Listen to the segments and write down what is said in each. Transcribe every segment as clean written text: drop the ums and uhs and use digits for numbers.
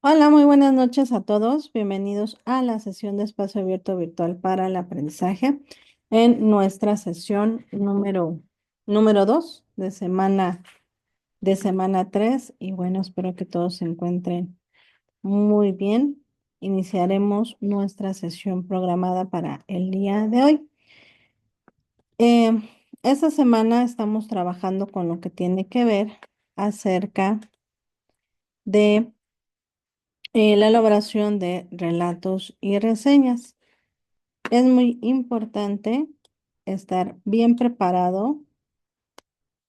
Hola, muy buenas noches a todos. Bienvenidos a la sesión de espacio abierto virtual para el aprendizaje en nuestra sesión número 2 de semana 3. Y bueno, espero que todos se encuentren muy bien. Iniciaremos nuestra sesión programada para el día de hoy. Eh, esta semana estamos trabajando con lo que tiene que ver acerca de la elaboración de relatos y reseñas. Es muy importante estar bien preparado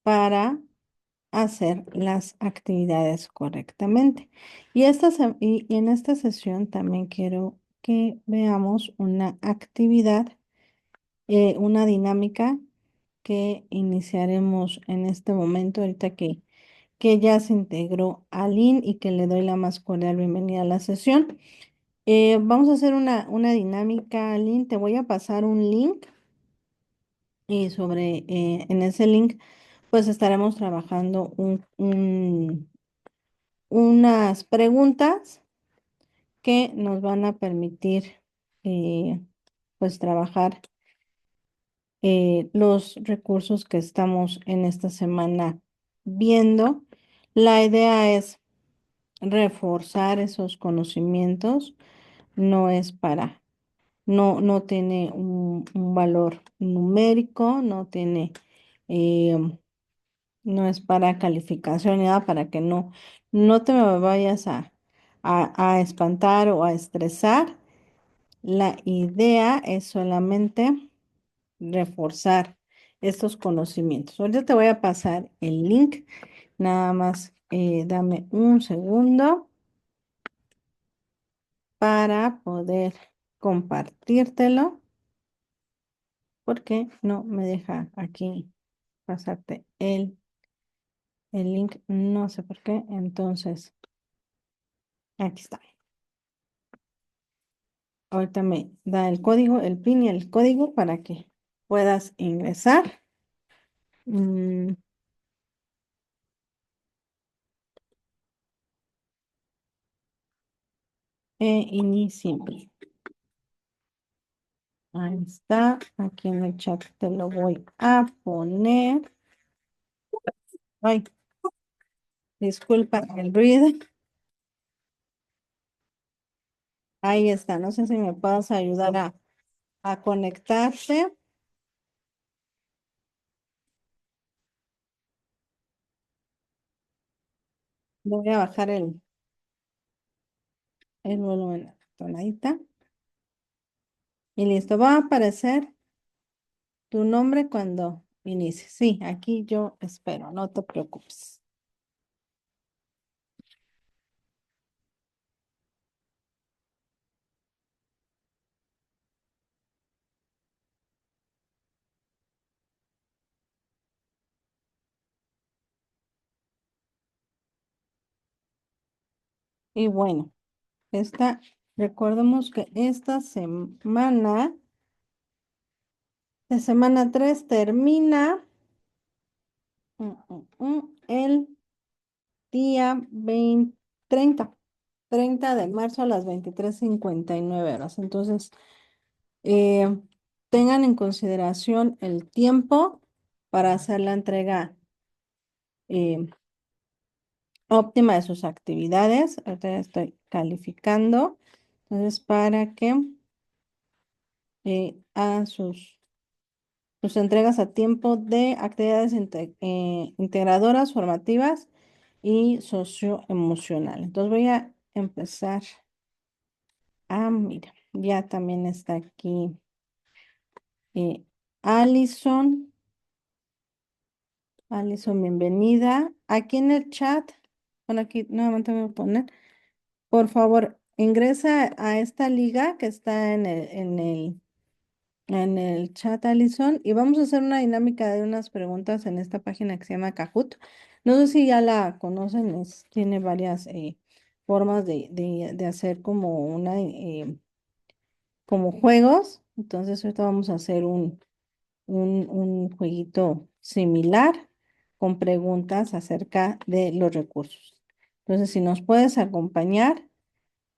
para hacer las actividades correctamente. Y en esta sesión también quiero que veamos una actividad, una dinámica que iniciaremos en este momento, ahorita que ya se integró Aline y que le doy la más cordial bienvenida a la sesión. Vamos a hacer una dinámica, Aline. Te voy a pasar un link. Y en ese link, pues estaremos trabajando unas preguntas que nos van a permitir, eh, pues, trabajar los recursos que estamos en esta semana viendo. La idea es reforzar esos conocimientos, no es para, no tiene un valor numérico, no es para calificación ni nada, para que no te me vayas a espantar o a estresar. La idea es solamente reforzar estos conocimientos. Ahorita te voy a pasar el link, nada más dame un segundo para poder compartírtelo, porque no me deja aquí pasarte el link, no sé por qué. Entonces, aquí está. Ahorita me da el código, el PIN y el código para que puedas ingresar. Mm, Iniciemos. Ahí está. Aquí en el chat te lo voy a poner. Ay, disculpa el ruido. Ahí está. No sé si me puedas ayudar a conectarse. Voy a bajar el volumen a la tonadita. Y listo. Va a aparecer tu nombre cuando inicies. Sí, aquí yo espero. No te preocupes. Y bueno. Recordemos que esta semana, de semana 3 termina el día 30 de marzo a las 23:59 horas. Entonces, eh, tengan en consideración el tiempo para hacer la entrega eh, óptima de sus actividades. Ahorita ya estoy calificando. Entonces, para que hagan sus entregas a tiempo de actividades integradoras, formativas y socioemocionales. Entonces voy a empezar. Mira, ya también está aquí eh, Alison. Alison, bienvenida. Aquí en el chat, bueno, aquí nuevamente voy a poner, por favor, ingresa a esta liga que está en el chat, Alison, y vamos a hacer una dinámica de unas preguntas en esta página que se llama Kahoot. No sé si ya la conocen, tiene varias formas de hacer como juegos. Entonces, ahorita vamos a hacer un jueguito similar con preguntas acerca de los recursos. Entonces, si nos puedes acompañar,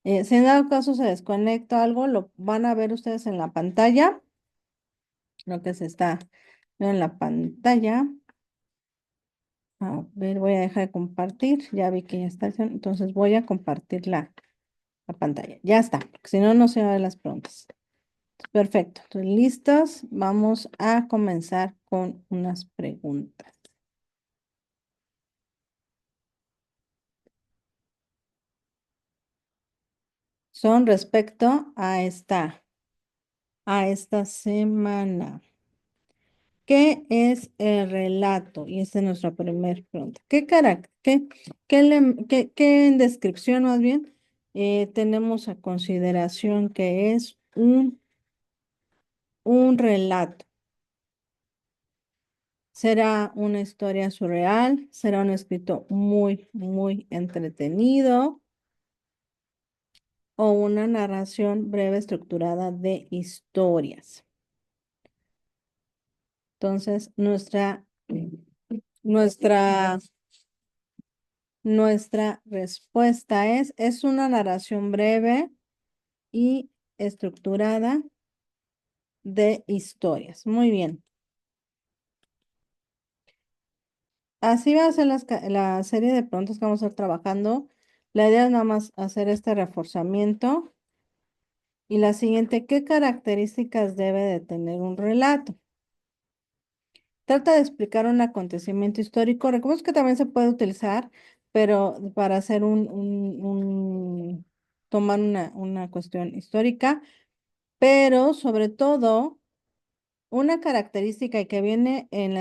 Si en dado caso se desconecta algo, lo van a ver ustedes en la pantalla, lo que se está viendo en la pantalla. A ver, voy a dejar de compartir. Ya vi que ya está. Entonces voy a compartir la pantalla. Ya está, porque si no, no se van a ver las preguntas. Perfecto. Entonces, listos. Vamos a comenzar con unas preguntas. Son respecto a esta semana. ¿Qué es el relato? Y esta es nuestra primera pregunta. ¿Qué carácter, qué en descripción más bien tenemos a consideración que es un relato? ¿Será una historia surreal? ¿Será un escrito muy, muy entretenido? ¿O una narración breve estructurada de historias? Entonces, nuestra Nuestra respuesta es una narración breve y estructurada de historias. Muy bien. Así va a ser la serie de preguntas que vamos a estar trabajando. La idea es nada más hacer este reforzamiento. Y la siguiente, ¿qué características debe de tener un relato? Trata de explicar un acontecimiento histórico. Recuerda que también se puede utilizar, pero para hacer tomar una cuestión histórica. Pero sobre todo, una característica y que viene en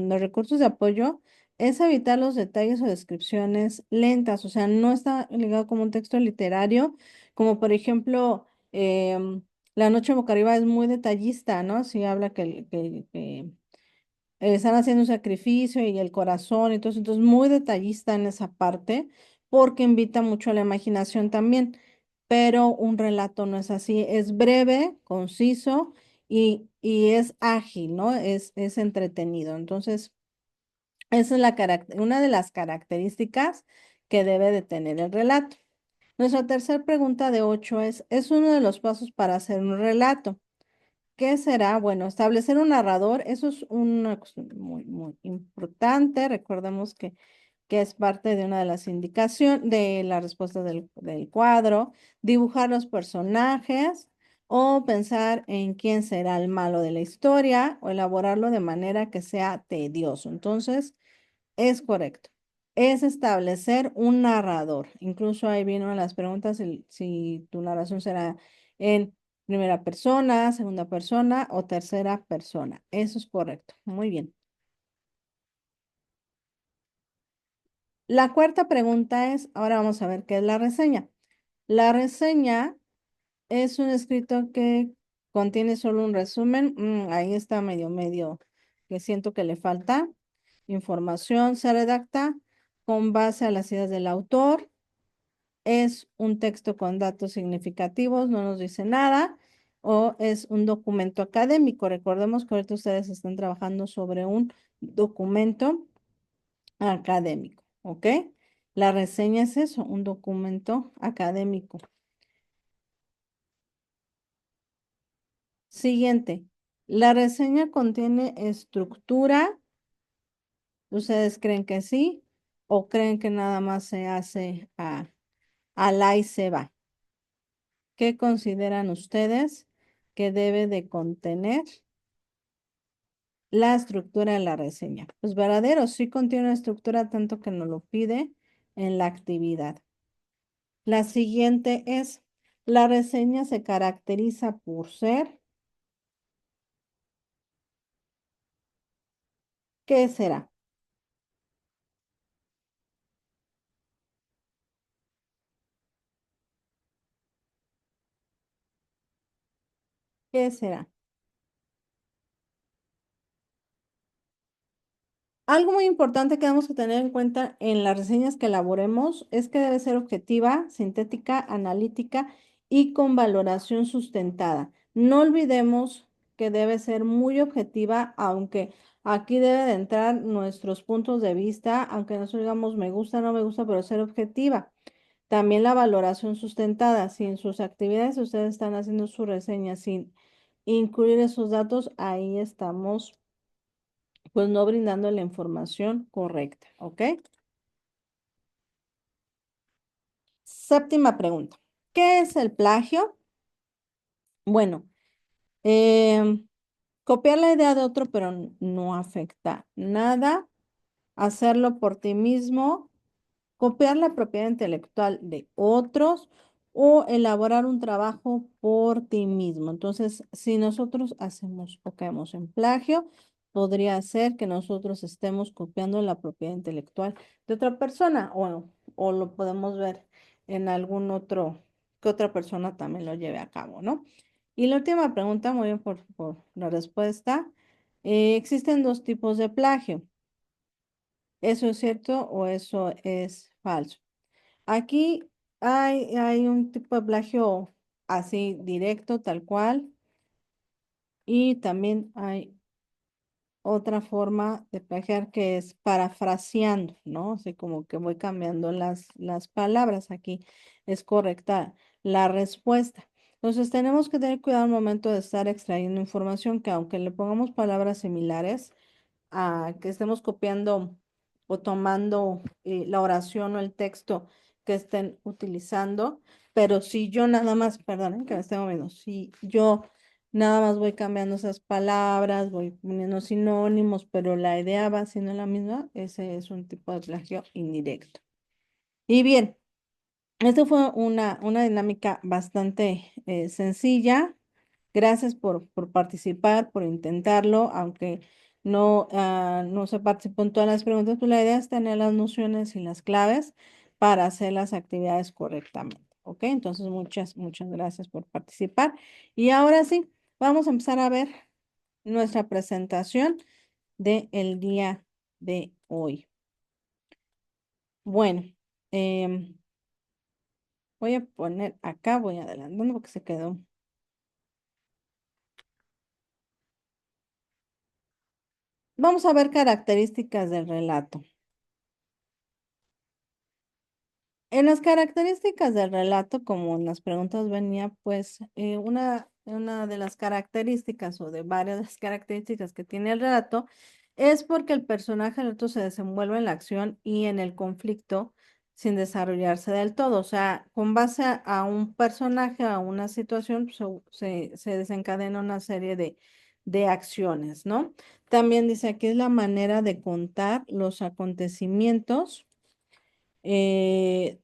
los recursos de apoyo es evitar los detalles o descripciones lentas, o sea, no está ligado como un texto literario, como por ejemplo, La noche boca arriba es muy detallista, ¿no? Sí habla que están haciendo un sacrificio y el corazón y todo eso, entonces muy detallista en esa parte, porque invita mucho a la imaginación también, pero un relato no es así, es breve, conciso y es ágil, ¿no? Es entretenido. Entonces, esa es una de las características que debe de tener el relato. Nuestra tercera pregunta de 8 es uno de los pasos para hacer un relato. ¿Qué será? Bueno, establecer un narrador, eso es una cuestión muy, muy importante. Recordemos que es parte de una de las indicaciones de la respuesta del cuadro. Dibujar los personajes o pensar en quién será el malo de la historia o elaborarlo de manera que sea tedioso. Entonces, es correcto. Es establecer un narrador. Incluso ahí vino las preguntas si tu narración será en primera persona, segunda persona o tercera persona. Eso es correcto. Muy bien. La cuarta pregunta es, ahora vamos a ver qué es la reseña. La reseña es un escrito que contiene solo un resumen. Ahí está medio, que siento que le falta información. Se redacta con base a las ideas del autor. Es un texto con datos significativos, no nos dice nada, o es un documento académico. Recordemos que ahorita ustedes están trabajando sobre un documento académico, ¿ok? La reseña es eso, un documento académico. Siguiente, la reseña contiene estructura. ¿Ustedes creen que sí? ¿O creen que nada más se hace al ahí se va? ¿Qué consideran ustedes que debe de contener la estructura de la reseña? Pues verdadero, sí contiene una estructura tanto que nos lo pide en la actividad. La siguiente es, la reseña se caracteriza por ser, ¿qué será? ¿Qué será? Algo muy importante que tenemos que tener en cuenta en las reseñas que elaboremos es que debe ser objetiva, sintética, analítica y con valoración sustentada. No olvidemos que debe ser muy objetiva, aunque aquí debe de entrar nuestros puntos de vista, aunque nosotros digamos me gusta, no me gusta, pero ser objetiva. También la valoración sustentada. Si en sus actividades ustedes están haciendo su reseña sin incluir esos datos, ahí estamos pues no brindando la información correcta, ¿ok? Séptima pregunta. ¿Qué es el plagio? Bueno, em, copiar la idea de otro, pero no afecta nada. Hacerlo por ti mismo, copiar la propiedad intelectual de otros o elaborar un trabajo por ti mismo. Entonces, si nosotros hacemos o caemos en plagio, podría ser que nosotros estemos copiando la propiedad intelectual de otra persona o lo podemos ver en algún otro, que otra persona también lo lleve a cabo, ¿no? Y la última pregunta, muy bien por la respuesta. Existen dos tipos de plagio. ¿Eso es cierto o eso es falso? Aquí hay un tipo de plagio así directo, tal cual, y también hay otra forma de plagiar que es parafraseando, ¿no? Así como que voy cambiando las palabras. Aquí es correcta la respuesta. Entonces tenemos que tener cuidado al momento de estar extrayendo información que aunque le pongamos palabras similares, a que estemos copiando o tomando la oración o el texto que estén utilizando, pero si yo nada más, perdonen que me esté moviendo, si yo nada más voy cambiando esas palabras, voy poniendo sinónimos, pero la idea va siendo la misma, ese es un tipo de plagio indirecto. Y bien, esto fue una dinámica bastante sencilla. Gracias por participar, por intentarlo, aunque no se participó en todas las preguntas, pues la idea es tener las nociones y las claves para hacer las actividades correctamente. ¿Ok? Entonces, muchas gracias por participar. Y ahora sí, vamos a empezar a ver nuestra presentación del día de hoy. Bueno, em, voy a poner acá, voy adelantando porque se quedó. Vamos a ver características del relato. En las características del relato, como en las preguntas venía, pues una de las características o de varias de las características que tiene el relato es porque el personaje del relato se desenvuelve en la acción y en el conflicto sin desarrollarse del todo. O sea, con base a un personaje, a una situación, pues, se desencadena una serie de acciones, ¿no? También dice aquí es la manera de contar los acontecimientos. eh,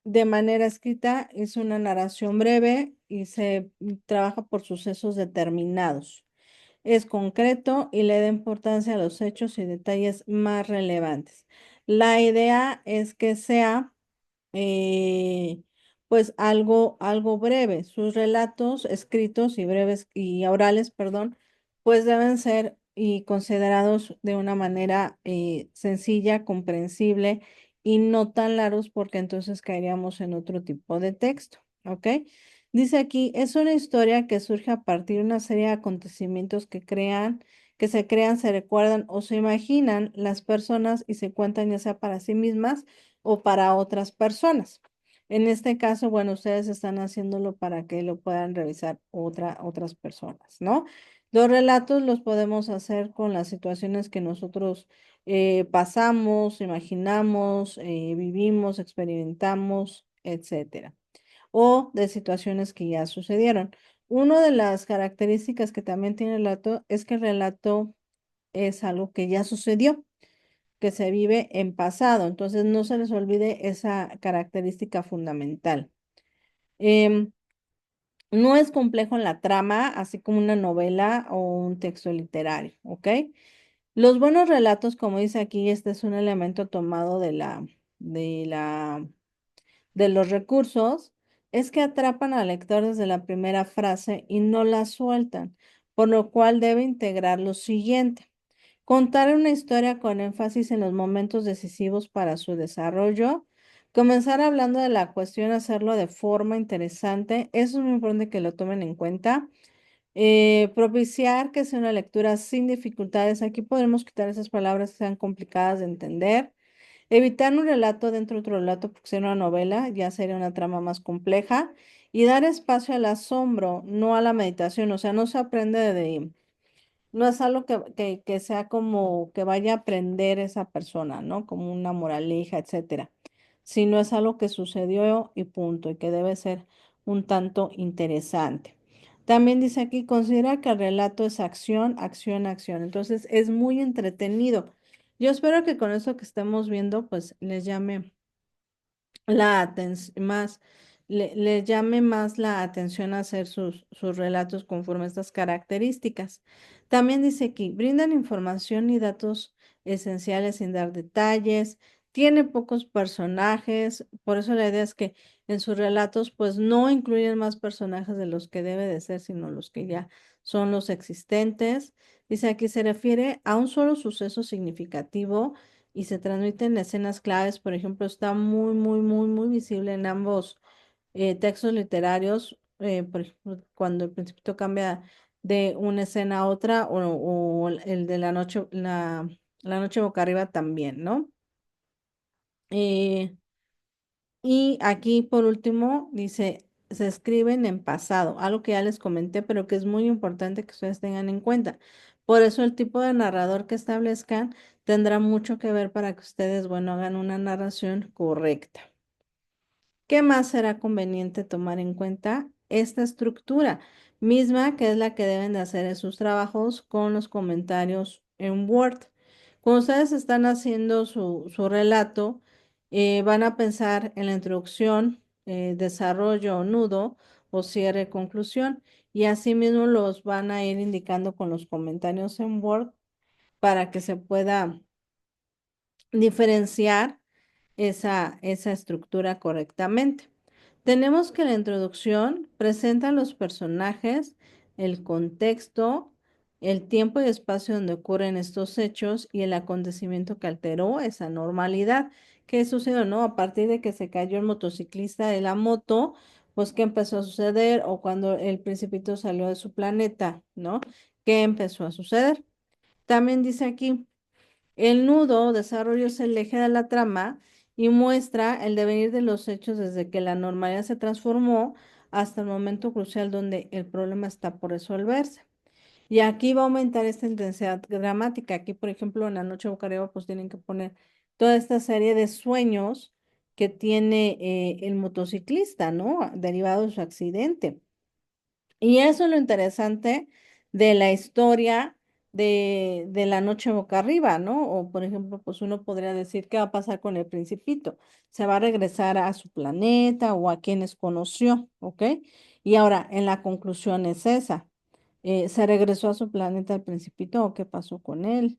de manera escrita es una narración breve y se trabaja por sucesos determinados. Es concreto y le da importancia a los hechos y detalles más relevantes. La idea es que sea eh, pues algo breve. Sus relatos escritos y breves y orales, perdón, pues deben ser y considerados de una manera sencilla, comprensible y no tan largos porque entonces caeríamos en otro tipo de texto, ¿ok? Dice aquí, es una historia que surge a partir de una serie de acontecimientos que se crean, se recuerdan o se imaginan las personas y se cuentan ya sea para sí mismas o para otras personas. En este caso, bueno, ustedes están haciéndolo para que lo puedan revisar otras personas, ¿no? Los relatos los podemos hacer con las situaciones que nosotros pasamos, imaginamos, vivimos, experimentamos, etcétera, o de situaciones que ya sucedieron. Una de las características que también tiene el relato es que el relato es algo que ya sucedió, que se vive en pasado. Entonces, no se les olvide esa característica fundamental. Em, no es complejo en la trama, así como una novela o un texto literario, ¿ok? Los buenos relatos, como dice aquí, este es un elemento tomado de la, de los recursos, es que atrapan al lector desde la primera frase y no la sueltan, por lo cual debe integrar lo siguiente. Contar una historia con énfasis en los momentos decisivos para su desarrollo. Comenzar hablando de la cuestión, hacerlo de forma interesante. Eso es muy importante que lo tomen en cuenta. Propiciar que sea una lectura sin dificultades. Aquí podemos quitar esas palabras que sean complicadas de entender. Evitar un relato dentro de otro relato, porque sería una novela, ya sería una trama más compleja. Y dar espacio al asombro, no a la meditación. O sea, no se aprende no es algo que sea como que vaya a aprender esa persona, ¿no? Como una moraleja, etcétera. Sino es algo que sucedió y punto, y que debe ser un tanto interesante. También dice aquí, considera que el relato es acción, acción, acción. Entonces es muy entretenido. Yo espero que con eso que estemos viendo, pues les llame la atención más, le llame más la atención a hacer sus relatos conforme a estas características. También dice aquí, brindan información y datos esenciales sin dar detalles, tiene pocos personajes, por eso la idea es que en sus relatos pues no incluyen más personajes de los que debe de ser, sino los que ya son los existentes. Dice aquí se refiere a un solo suceso significativo y se transmiten escenas claves, por ejemplo, está muy, muy, muy, muy visible en ambos textos literarios, por ejemplo, cuando el principito cambia de una escena a otra, o el de la noche boca arriba también, ¿no? Eh, y aquí, por último, dice, se escriben en pasado, algo que ya les comenté, pero que es muy importante que ustedes tengan en cuenta. Por eso el tipo de narrador que establezcan tendrá mucho que ver para que ustedes, bueno, hagan una narración correcta. ¿Qué más será conveniente tomar en cuenta? Esta estructura misma que es la que deben de hacer en sus trabajos con los comentarios en Word. Cuando ustedes están haciendo su relato, van a pensar en la introducción, desarrollo, nudo o cierre, conclusión. Y asimismo los van a ir indicando con los comentarios en Word para que se pueda diferenciar esa estructura correctamente. Tenemos que la introducción presenta los personajes, el contexto, el tiempo y espacio donde ocurren estos hechos y el acontecimiento que alteró esa normalidad. ¿Qué sucedió, no? A partir de que se cayó el motociclista de la moto, pues ¿qué empezó a suceder? O cuando el principito salió de su planeta, ¿no? ¿Qué empezó a suceder? También dice aquí. El nudo desarrollo es el eje de la trama y muestra el devenir de los hechos desde que la normalidad se transformó hasta el momento crucial donde el problema está por resolverse. Y aquí va a aumentar esta intensidad dramática. Aquí, por ejemplo, en la noche boca arriba, pues tienen que poner toda esta serie de sueños que tiene el motociclista, ¿no? Derivado de su accidente. Y eso es lo interesante de la historia de la noche boca arriba, ¿no? O por ejemplo, pues uno podría decir, ¿qué va a pasar con el principito? ¿Se va a regresar a su planeta o a quienes conoció? ¿Ok? Y ahora, en la conclusión es esa. ¿Se regresó a su planeta el principito o qué pasó con él?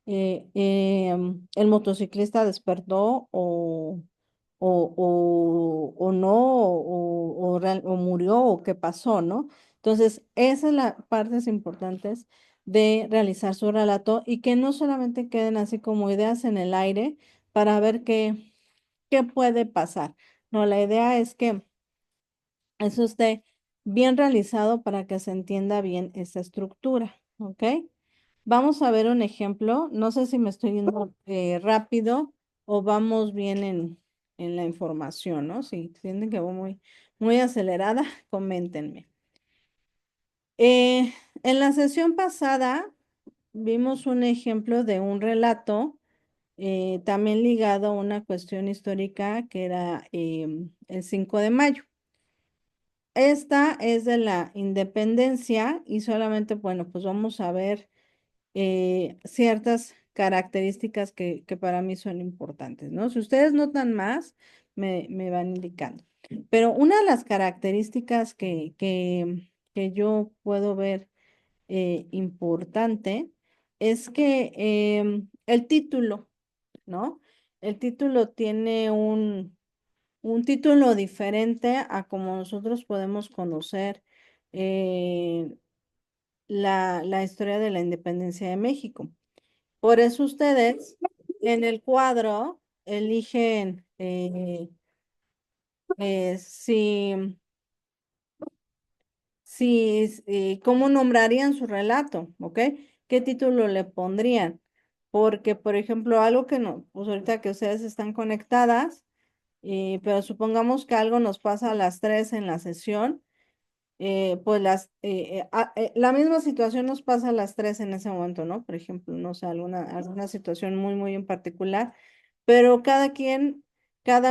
¿El motociclista despertó o no, o murió o qué pasó, ¿no? Entonces, esa es la partes importantes de realizar su relato y que no solamente queden así como ideas en el aire para ver qué puede pasar. No, la idea es que eso esté bien realizado para que se entienda bien esta estructura, ¿ok? Vamos a ver un ejemplo. No sé si me estoy yendo rápido o vamos bien en la información, ¿no? Si sienten que voy muy, muy acelerada, coméntenme. Eh, en la sesión pasada vimos un ejemplo de un relato también ligado a una cuestión histórica que era el 5 de mayo. Esta es de la independencia y solamente, bueno, pues vamos a ver ciertas características que para mí son importantes, ¿no? Si ustedes notan más, me van indicando. Pero una de las características que yo puedo ver importante es que el título, ¿no? El título tiene un título diferente a como nosotros podemos conocer eh, la historia de la independencia de México. Por eso ustedes en el cuadro eligen si, cómo nombrarían su relato, ¿ok? ¿Qué título le pondrían? porque, por ejemplo, algo que no, pues ahorita que ustedes están conectadas, pero supongamos que algo nos pasa a las 3 en la sesión, pues la misma situación nos pasa a las 3 en ese momento, ¿no? Por ejemplo, no sé, alguna situación muy, muy en particular, pero cada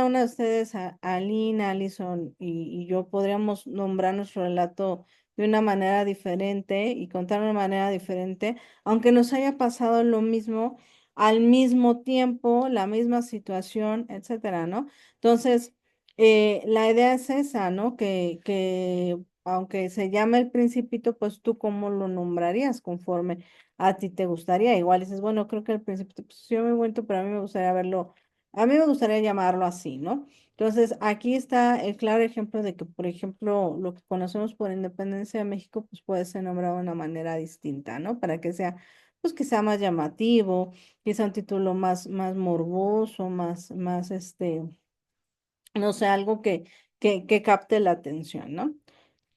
una de ustedes, Aline, Alison y yo, podríamos nombrar nuestro relato de una manera diferente y contar de una manera diferente, aunque nos haya pasado lo mismo al mismo tiempo, la misma situación, etcétera, ¿no? Entonces, la idea es esa, ¿no? Que aunque se llame el Principito, pues tú cómo lo nombrarías conforme a ti te gustaría. Igual dices, bueno, creo que el Principito, pues sí, muy bonito, pero a mí me gustaría verlo, a mí me gustaría llamarlo así, ¿no? Entonces, aquí está el claro ejemplo de que, por ejemplo, lo que conocemos por Independencia de México, pues puede ser nombrado de una manera distinta, ¿no? Para que sea, pues que sea más llamativo, que sea un título más morboso, no sé, algo que capte la atención, ¿no?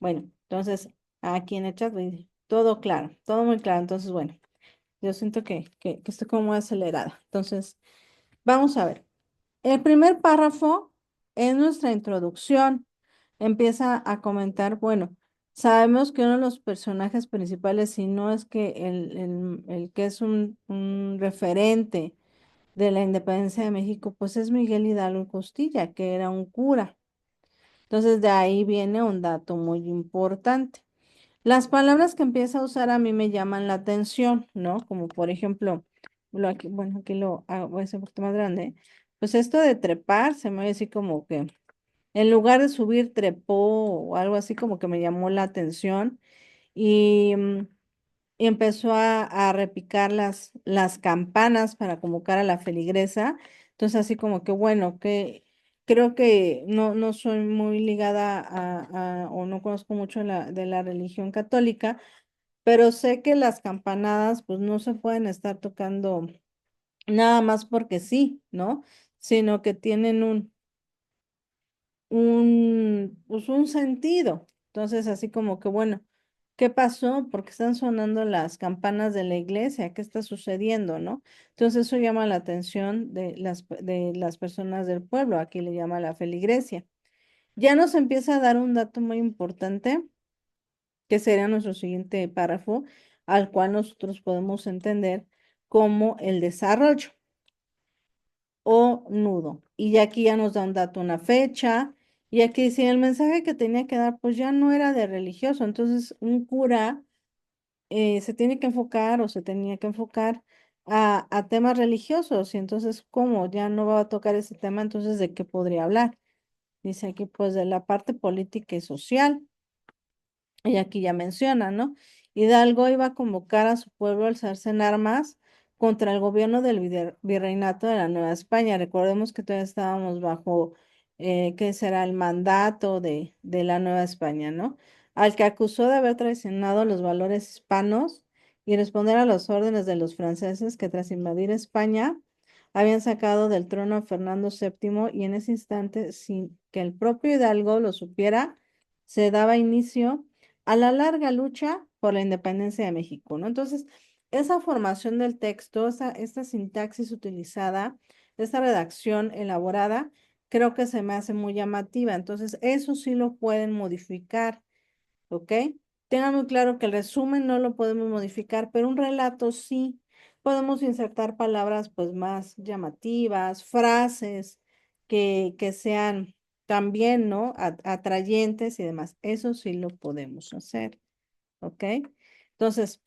Bueno, entonces aquí en el chat dice, todo claro, todo muy claro. Entonces, bueno, yo siento que estoy como muy acelerada. Entonces, vamos a ver. El primer párrafo es nuestra introducción. Empieza a comentar, bueno, sabemos que uno de los personajes principales, si no es que el que es un referente de la independencia de México, pues es Miguel Hidalgo y Costilla, que era un cura. Entonces, de ahí viene un dato muy importante. Las palabras que empieza a usar a mí me llaman la atención, ¿no? Como por ejemplo, bueno, aquí lo hago, voy a hacer un poquito más grande. Pues esto de trepar se me ve así como que en lugar de subir, trepó o algo así como que me llamó la atención. Y, y empezó a repicar las campanas para convocar a la feligresa. Entonces, así como que bueno, que creo que no soy muy ligada o no conozco mucho de la religión católica, pero sé que las campanadas pues no se pueden estar tocando nada más porque sí, ¿no? Sino que tienen pues un sentido. Entonces, así como que, bueno, ¿qué pasó? Porque están sonando las campanas de la iglesia, ¿qué está sucediendo, no? Entonces, eso llama la atención de las personas del pueblo, aquí le llama la feligresía. Ya nos empieza a dar un dato muy importante, que sería nuestro siguiente párrafo, al cual nosotros podemos entender como el desarrollo o nudo. Y ya aquí ya nos da un dato, una fecha, y aquí dice el mensaje que tenía que dar, pues ya no era de religioso. Entonces, un cura se tiene que enfocar o se tenía que enfocar a temas religiosos. Y entonces, ¿cómo? Ya no va a tocar ese tema, entonces, ¿de qué podría hablar? Dice aquí, pues, de la parte política y social. Y aquí ya menciona, ¿no? Hidalgo iba a convocar a su pueblo a alzarse en armas contra el gobierno del virreinato de la Nueva España. Recordemos que todavía estábamos bajo, ¿qué será? El mandato de la Nueva España, ¿no? Al que acusó de haber traicionado los valores hispanos y responder a las órdenes de los franceses que tras invadir España habían sacado del trono a Fernando VII y en ese instante, sin que el propio Hidalgo lo supiera, se daba inicio a la larga lucha por la independencia de México, ¿no? Entonces, esa formación del texto, esta sintaxis utilizada, esta redacción elaborada, creo que se me hace muy llamativa. Entonces, eso sí lo pueden modificar, ¿ok? Tengan muy claro que el resumen no lo podemos modificar, pero un relato sí. Podemos insertar palabras pues más llamativas, frases que sean también, ¿no? Atrayentes y demás. Eso sí lo podemos hacer, ¿ok? Entonces,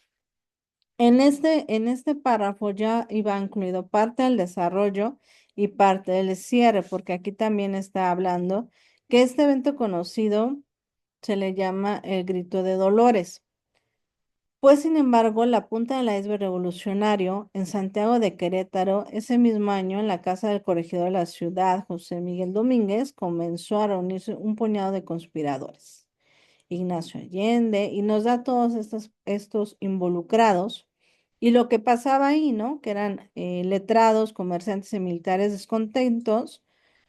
en este párrafo ya iba incluido parte del desarrollo y parte del cierre, porque aquí también está hablando que este evento conocido se le llama el grito de Dolores. Pues, sin embargo, la punta del iceberg revolucionario en Santiago de Querétaro, ese mismo año, en la casa del corregidor de la ciudad, José Miguel Domínguez, comenzó a reunirse un puñado de conspiradores. Ignacio Allende, y nos da todos estos involucrados y lo que pasaba ahí, ¿no? Que eran letrados, comerciantes y militares descontentos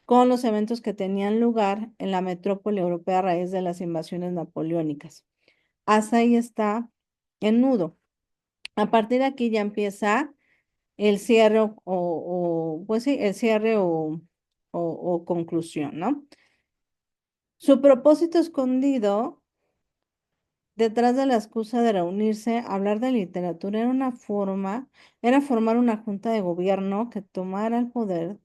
con los eventos que tenían lugar en la metrópoli europea a raíz de las invasiones napoleónicas. Hasta ahí está el nudo. A partir de aquí ya empieza el cierre pues sí, el cierre o conclusión, ¿no? Su propósito escondido detrás de la excusa de reunirse, hablar de literatura era formar una junta de gobierno que tomara el poder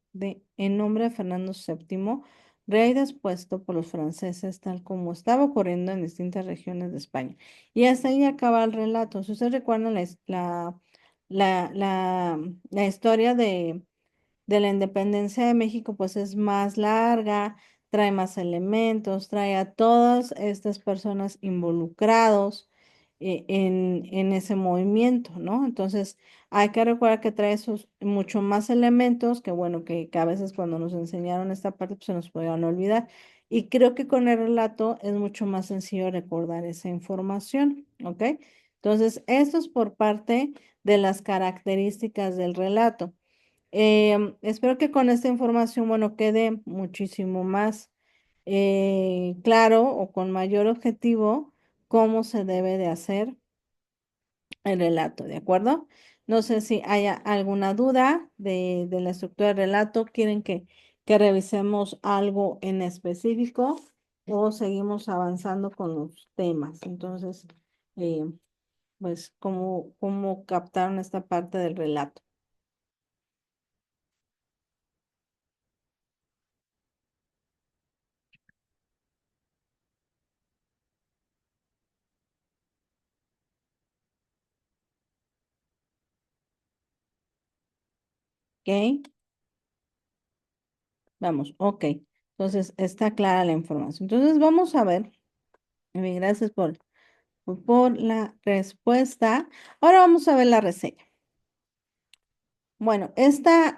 en nombre de Fernando VII, rey despuesto por los franceses, tal como estaba ocurriendo en distintas regiones de España. Y hasta ahí acaba el relato. Si ustedes recuerdan la historia de la independencia de México, pues es más larga, trae más elementos, trae a todas estas personas involucrados en ese movimiento, ¿no? Entonces, hay que recordar que trae esos mucho más elementos que, bueno, que a veces cuando nos enseñaron esta parte, pues se nos podían olvidar. Y creo que con el relato es mucho más sencillo recordar esa información, ¿ok? Entonces, esto es por parte de las características del relato. Espero que con esta información, bueno, quede muchísimo más claro o con mayor objetivo cómo se debe de hacer el relato, ¿de acuerdo? No sé si haya alguna duda de la estructura del relato, quieren que revisemos algo en específico o seguimos avanzando con los temas. Entonces, eh, pues, ¿cómo captaron esta parte del relato? ¿Ok? Vamos, ok. Entonces, está clara la información. Entonces, vamos a ver. Gracias por la respuesta. Ahora vamos a ver la reseña. Bueno, esta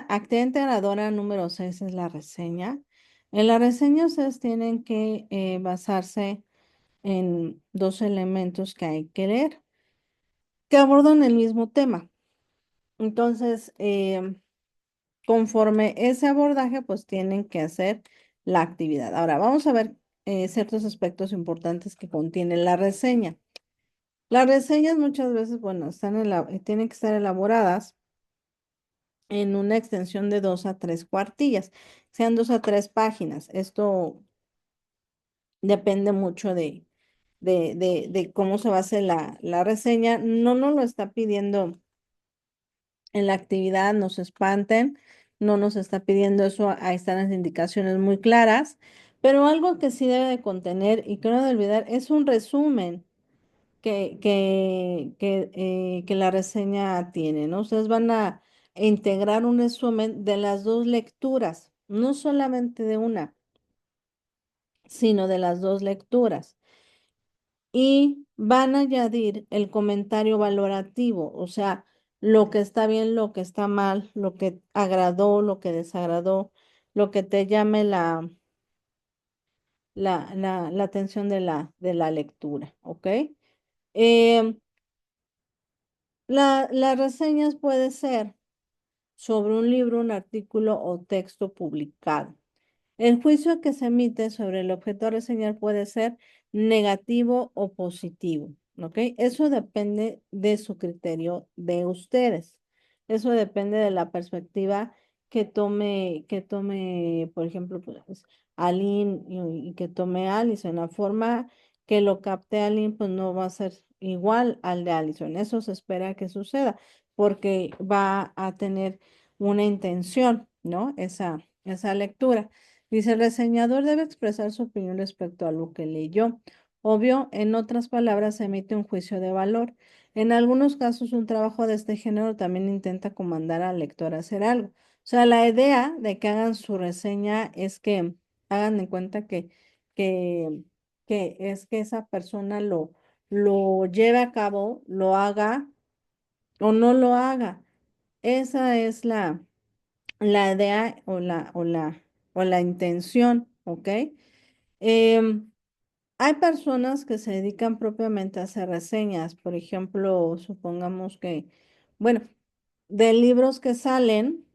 actividad integradora número 6 es la reseña. En la reseña ustedes tienen que basarse en dos elementos que hay que leer, que abordan el mismo tema. Entonces, conforme ese abordaje, pues tienen que hacer la actividad. Ahora, vamos a ver ciertos aspectos importantes que contiene la reseña. Las reseñas muchas veces, bueno, tienen que estar elaboradas en una extensión de 2 a 3 cuartillas, sean 2 a 3 páginas. Esto depende mucho de cómo se va a hacer la reseña. No nos lo está pidiendo en la actividad, no se espanten, no nos está pidiendo eso, ahí están las indicaciones muy claras, pero algo que sí debe de contener y que no debe olvidar es un resumen que la reseña tiene, ¿no? Ustedes van a integrar un resumen de las dos lecturas, no solamente de una, sino de las dos lecturas. Y van a añadir el comentario valorativo, o sea, lo que está bien, lo que está mal, lo que agradó, lo que desagradó, lo que te llame la atención de la lectura, ¿ok? Em, las reseñas puede ser sobre un libro, un artículo o texto publicado. El juicio que se emite sobre el objeto a reseñar puede ser negativo o positivo, ¿ok? Eso depende de su criterio de ustedes. Eso depende de la perspectiva por ejemplo, pues, Aline y que tome Alison. La forma que lo capte Aline, pues no va a ser igual al de Alison. Eso se espera que suceda porque va a tener una intención, ¿no? Esa lectura. Dice, el reseñador debe expresar su opinión respecto a lo que leyó. Obvio, en otras palabras, se emite un juicio de valor. En algunos casos, un trabajo de este género también intenta comandar al lector a hacer algo. O sea, la idea de que hagan su reseña es que hagan en cuenta que, que es que esa persona lo lleve a cabo, lo haga o no lo haga. Esa es la idea o la intención, ¿ok? Em, Hay personas que se dedican propiamente a hacer reseñas, por ejemplo, supongamos que, bueno, de libros que salen,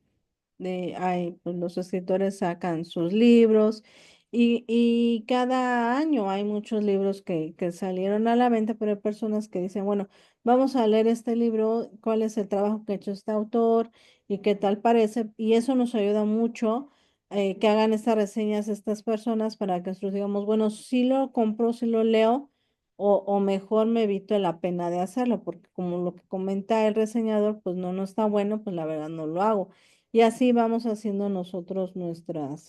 pues los escritores sacan sus libros Y cada año hay muchos libros que salieron a la venta, pero hay personas que dicen, bueno, vamos a leer este libro, cuál es el trabajo que ha hecho este autor y qué tal parece. Y eso nos ayuda mucho que hagan estas reseñas estas personas para que nosotros digamos, bueno, si lo compro, si lo leo, o mejor me evito la pena de hacerlo, porque como lo que comenta el reseñador, pues no está bueno, pues la verdad no lo hago. Y así vamos haciendo nosotros nuestra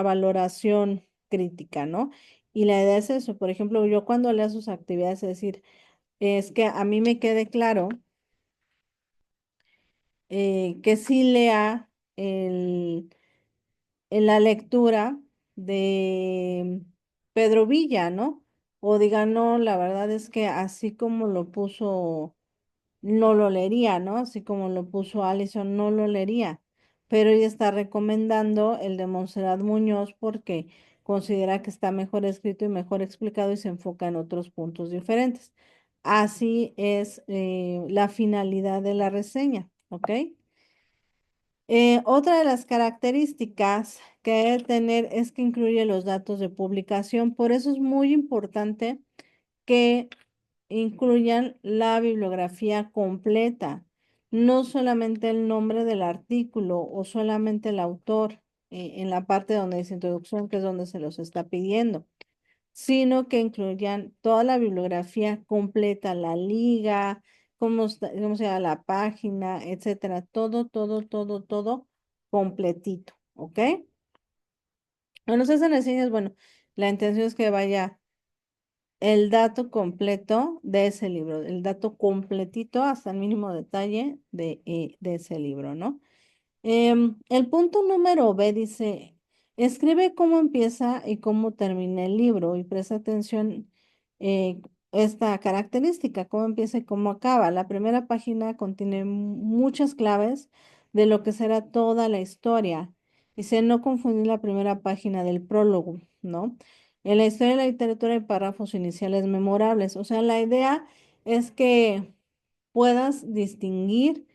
valoración crítica, ¿no? Y la idea es eso, por ejemplo, yo cuando leo sus actividades, es decir, es que a mí me quede claro que sí lea el, en la lectura de Pedro Villa, ¿no? O diga, no, la verdad es que así como lo puso no lo leería, ¿no? Así como lo puso Allison, no lo leería. Pero ella está recomendando el de Montserrat Muñoz porque considera que está mejor escrito y mejor explicado y se enfoca en otros puntos diferentes. Así es la finalidad de la reseña, ¿ok? Otra de las características que debe tener es que incluye los datos de publicación. Por eso es muy importante que incluyan la bibliografía completa, no solamente el nombre del artículo o solamente el autor en la parte donde dice introducción, que es donde se los está pidiendo, sino que incluyan toda la bibliografía completa, la liga, cómo se llama la página, etcétera, todo, todo, todo, todo completito, ¿ok? Bueno, se hacen reseñas, bueno, la intención es que vaya el dato completo de ese libro, el dato completito hasta el mínimo detalle de ese libro, ¿no? El punto número B dice, escribe cómo empieza y cómo termina el libro y presta atención eh, esta característica, cómo empieza y cómo acaba. La primera página contiene muchas claves de lo que será toda la historia. Dice, no confundir la primera página del prólogo, ¿no? En la historia de la literatura hay párrafos iniciales memorables. O sea, la idea es que puedas distinguir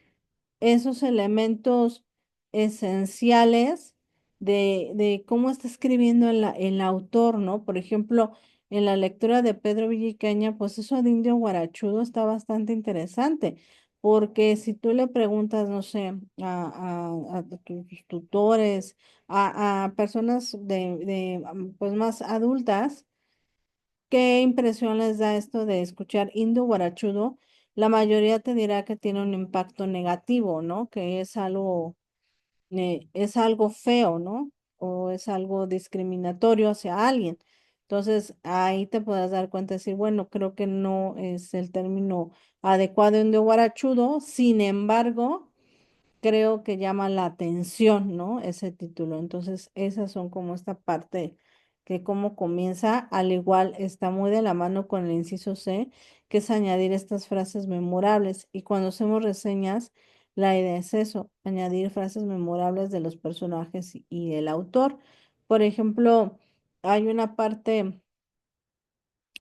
esos elementos esenciales de cómo está escribiendo el autor, ¿no? Por ejemplo, en la lectura de Pedro Villicaña, pues eso de indio guarachudo está bastante interesante, porque si tú le preguntas, no sé, a tus tutores, a personas pues más adultas, ¿qué impresión les da esto de escuchar indio guarachudo? La mayoría te dirá que tiene un impacto negativo, ¿no? Que es algo feo, ¿no? O es algo discriminatorio hacia alguien. Entonces, ahí te puedes dar cuenta y decir, bueno, creo que no es el término adecuado indio guarachudo, sin embargo creo que llama la atención, ¿no? Ese título. Entonces, esas son como esta parte que como comienza, al igual está muy de la mano con el inciso C, que es añadir estas frases memorables. Y cuando hacemos reseñas, la idea es eso, añadir frases memorables de los personajes y del autor. Por ejemplo, hay una parte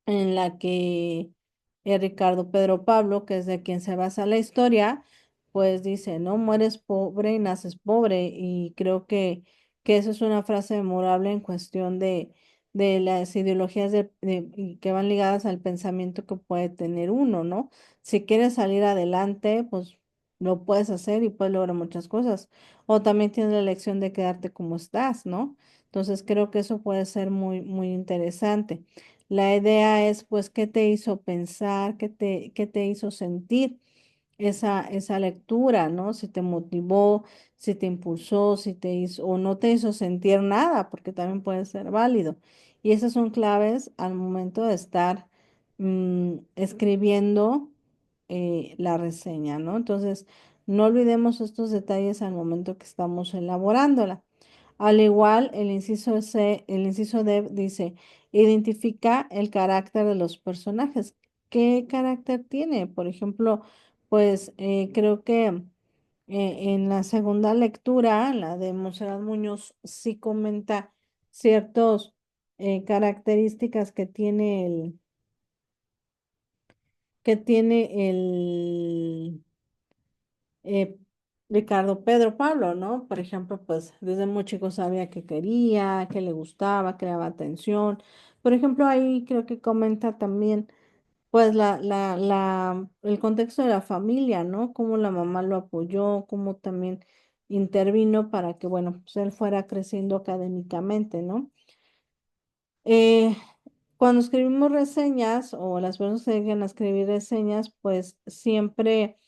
en la que Ricardo Pedro Pablo, que es de quien se basa la historia, pues dice, no mueres pobre y naces pobre. Y creo que eso es una frase memorable en cuestión de las ideologías y que van ligadas al pensamiento que puede tener uno, ¿no? Si quieres salir adelante, pues lo puedes hacer y puedes lograr muchas cosas. O también tienes la elección de quedarte como estás, ¿no? Entonces creo que eso puede ser muy, muy interesante. La idea es, pues, qué te hizo pensar, qué te hizo sentir esa lectura, ¿no? Si te motivó, si te impulsó, si te hizo o no te hizo sentir nada, porque también puede ser válido. Y esas son claves al momento de estar escribiendo la reseña, ¿no? Entonces, no olvidemos estos detalles al momento que estamos elaborándola. Al igual, el inciso D dice, identifica el carácter de los personajes. ¿Qué carácter tiene? Por ejemplo, pues creo que en la segunda lectura, la de Monserrat Muñoz, sí comenta ciertas características que tiene el Ricardo Pedro Pablo, ¿no? Por ejemplo, pues desde muy chico sabía qué quería, qué le gustaba, creaba atención. Por ejemplo, ahí creo que comenta también, pues, el contexto de la familia, ¿no? Cómo la mamá lo apoyó, cómo también intervino para que, bueno, pues él fuera creciendo académicamente, ¿no? Eh, Cuando escribimos reseñas o las personas que se dedican a escribir reseñas, pues siempre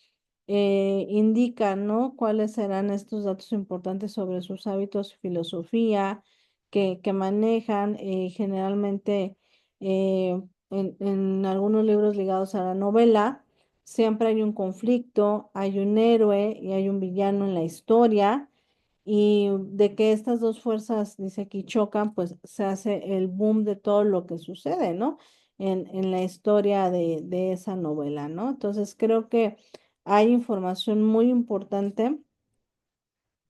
indican, ¿no? Cuáles serán estos datos importantes sobre sus hábitos y filosofía que manejan. Generalmente en algunos libros ligados a la novela, siempre hay un conflicto, hay un héroe y hay un villano en la historia. Y de que estas dos fuerzas, dice aquí, chocan, pues se hace el boom de todo lo que sucede, ¿no? En la historia de esa novela, ¿no? Entonces creo que hay información muy importante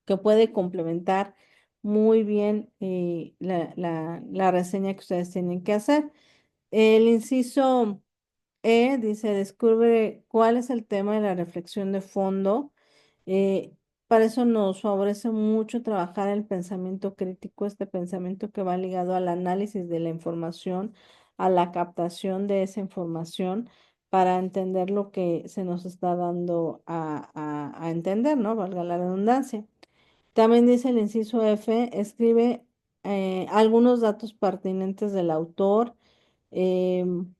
que puede complementar muy bien la reseña que ustedes tienen que hacer. El inciso dice, descubre cuál es el tema de la reflexión de fondo. Eh, para eso nos favorece mucho trabajar el pensamiento crítico, este pensamiento que va ligado al análisis de la información, a la captación de esa información para entender lo que se nos está dando a entender, ¿no? Valga la redundancia. También dice el inciso F, escribe algunos datos pertinentes del autor. em,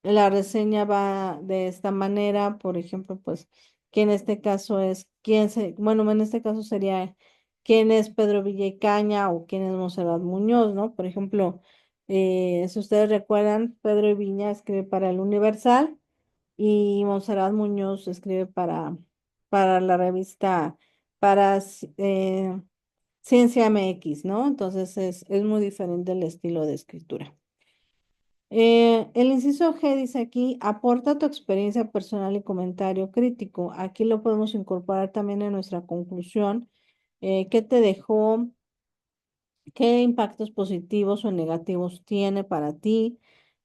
la reseña va de esta manera, por ejemplo, pues, que en este caso es, bueno, en este caso sería quién es Pedro Villacaña o quién es Monserrat Muñoz, ¿no? Por ejemplo, si ustedes recuerdan, Pedro Viña escribe para El Universal y Monserrat Muñoz escribe para la revista, Ciencia MX, ¿no? Entonces es muy diferente el estilo de escritura. El inciso G dice aquí, aporta tu experiencia personal y comentario crítico. Aquí lo podemos incorporar también en nuestra conclusión. ¿Qué te dejó? ¿Qué impactos positivos o negativos tiene para ti?